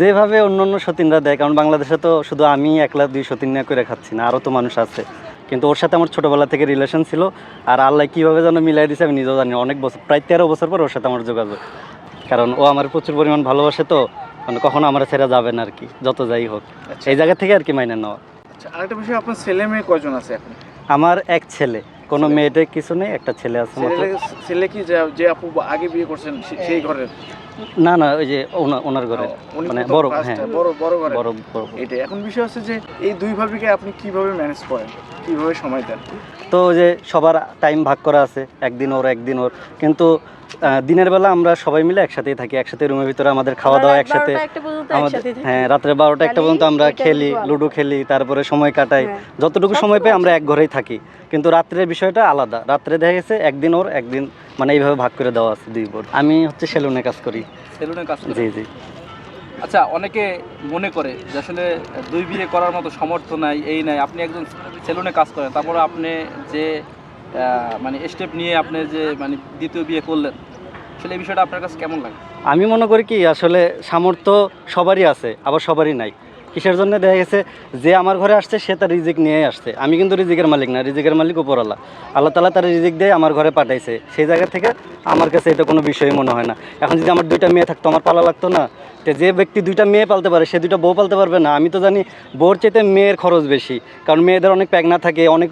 যেভাবে অন্যান্য সতীনরা দেয়, কারণ বাংলাদেশে তো শুধু আমি একলা 2 সতীন নিয়ে করে খাচ্ছি না, আরও তো মানুষ আছে। কিন্তু ওর সাথে আমার ছোটোবেলা থেকে রিলেশন ছিল। আর আল্লাহ কীভাবে যেন মিলাই দিয়েছে আমি নিজেও জানি না। অনেক বছর, প্রায় 13 বছর পর ওর সাথে আমার যোগাযোগ। কারণ ও আমার প্রচুর পরিমাণ ভালোবাসে, তো মানে কখনো আমার ছেড়ে যাবে না আর কি, যত যাই হোক। আচ্ছা এই জায়গা থেকে আর কি মাইনে নেওয়া। আচ্ছা, আরেকটা বিষয়, আপনার ছেলে মেয়ে কয়জন আছে এখন? আমার এক ছেলে, কোনো মেয়েটে কিছু নেই, একটা ছেলে আছে মাত্র। ছেলে কি যে আপু আগে বিয়ে করছেন সেই ঘরের? না না, ওই যে ওনার ঘরে, উনি মানে প্রথম বড়, first, হ্যাঁ বড় ঘরে। বড় বড়। এটাই এখন বিষয় হচ্ছে যে এই দুই ভাবিকে আপনি কিভাবে ম্যানেজ করেন, কিভাবে সময় দেন? তো যে সবার টাইম ভাগ করা আছে, একদিন ওর একদিন ওর, কিন্তু দিনের বেলা আমরা সবাই মিলে একসাথেই থাকি, একসাথে রুমের ভিতরে আমাদের খাওয়া দাওয়া একসাথে। হ্যাঁ, রাত্রে 12টা 1টা পর্যন্ত আমরা খেলি, লুডো খেলি, তারপরে সময় কাটাই। যতটুকু সময় পাই আমরা এক ঘরেই থাকি, কিন্তু রাত্রের বিষয়টা আলাদা। রাত্রে দেখা গেছে একদিন ওর একদিন, মানে এইভাবে ভাগ করে দেওয়া আছে 2 বোর্ড। আমি হচ্ছে সেলুনে কাজ করি। সেলুনে কাজ করেন? জি জি। আচ্ছা, অনেকে মনে করে যে আসলে 2 বিয়ে করার মতো সামর্থ্য নাই, এই নাই। আপনি একজন সেলুনে কাজ করেন, তারপরে আপনি যে মানে স্টেপ নিয়ে আপনি যে মানে দ্বিতীয় বিয়ে করলেন, আসলে এই বিষয়টা আপনার কাছে কেমন লাগে? আমি মনে করি কি, আসলে সামর্থ্য সবারই আছে, আবার সবারই নাই। কিসের জন্য দেখা গেছে যে আমার ঘরে আসছে সে তার রিজিক নিয়েই আসছে, আমি কিন্তু রিজিকের মালিক না, রিজিকের মালিক উপরওয়ালা। আল্লাহ তাআলা তার রিজিক দিয়ে আমার ঘরে পাঠাইছে, সেই জায়গা থেকে আমার কাছে এটা কোনো বিষয়ই মনে হয় না। এখন যদি আমার 2টা মেয়ে থাকতো, আমার পালা লাগতো না? তো যে ব্যক্তি 2টা মেয়ে পালতে পারে সে 2টা বউ পালতে পারবে না? আমি তো জানি বউর চাইতে মেয়ের খরচ বেশি, কারণ মেয়েদের অনেক প্যাগনা থাকে, অনেক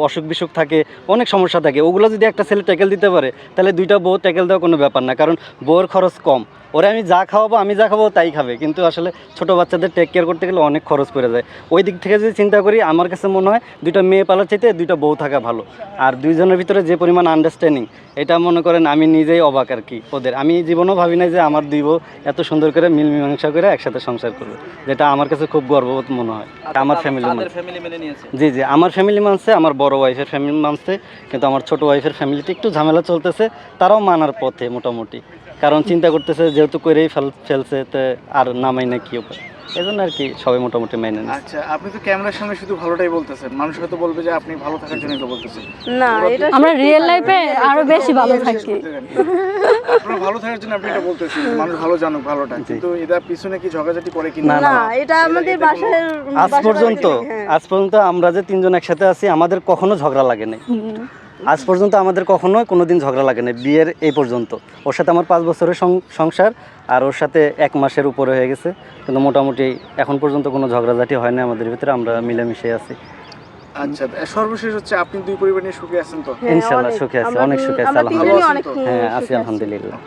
অসুখ বিসুখ থাকে, অনেক সমস্যা থাকে। ওগুলো যদি একটা ছেলে ট্যাকেল দিতে পারে, তাহলে 2টা বউ ট্যাকেল দেওয়া কোনো ব্যাপার না, কারণ বউর খরচ কম। ওরা আমি যা খাওয়াবো, আমি যা খাবো তাই খাবে, কিন্তু আসলে ছোটো বাচ্চাদের টেক কেয়ার করতে গেলে অনেক খরচ পড়ে যায়। ওই দিক থেকে যদি চিন্তা করি, আমার কাছে মনে হয় 2টা মেয়ে পালার চাইতে 2টা বউ থাকা ভালো। আর 2 জনের ভিতরে যে পরিমাণ আন্ডারস্ট্যান্ডিং, এটা মনে করেন আমি নিজেই অবাক আর কি ওদের। আমি জীবনেও ভাবি নাই যে আমার 2 বউ এত সুন্দর করে মিল মীমাংসা করে একসাথে সংসার করবে, যেটা আমার কাছে খুব গর্ববোধ মনে হয়। আমার ফ্যামিলি মেনে নিয়েছে? জি জি, আমার ফ্যামিলি মানছে, আমার বড় ওয়াইফের ফ্যামিলি মানছে, কিন্তু আমার ছোট ওয়াইফের ফ্যামিলিতে একটু ঝামেলা চলতেছে। তারাও মানার পথে মোটামুটি, কারণ চিন্তা করতেছে যেহেতু করেই ফেলছে, তো আর নামাই না কি উপায়, এই জন্য আর কি সবাই মোটামুটি মেনে নেয়। আচ্ছা, আপনি তো ক্যামেরার সামনে শুধু ভালোটাই বলতেছেন, মানুষ হয়তো বলবে যে আপনি ভালো থাকার জন্য এটা বলতেছেন। না, এটা আমরা রিয়েল লাইফে আরো বেশি ভালো থাকি। আপনারা ভালো থাকার জন্য আপনি এটা বলতেছেন, মানুষ ভালো জানুক ভালোটা, কিন্তু এটার পিছনে কি ঝগড়াঝাটি করে কি? না না, এটা আমাদের বাসায় আজ পর্যন্ত আমরা যে 3 জন একসাথে আছি, আমাদের কখনো ঝগড়া লাগে নাই। আজ পর্যন্ত আমাদের কখনো কোনোদিন ঝগড়া লাগে না, বিয়ের এই পর্যন্ত। ওর সাথে আমার 5 বছরের সংসার, আর ওর সাথে 1 মাসের উপরে হয়ে গেছে, কিন্তু মোটামুটি এখন পর্যন্ত কোনো ঝগড়াঝাটি হয় না আমাদের ভিতরে, আমরা মিলেমিশে আছি। আচ্ছা, সর্বশেষ হচ্ছে আপনি 2 পরিবার নিয়ে সুখে আছেন তো? ইনশাআল্লাহ সুখে আছি, অনেক সুখে আছি, আমরা আলহামদুলিল্লাহ। তিনজনই অনেক হ্যাঁ, আছি সুখে আছি। আলহামদুলিল্লাহ।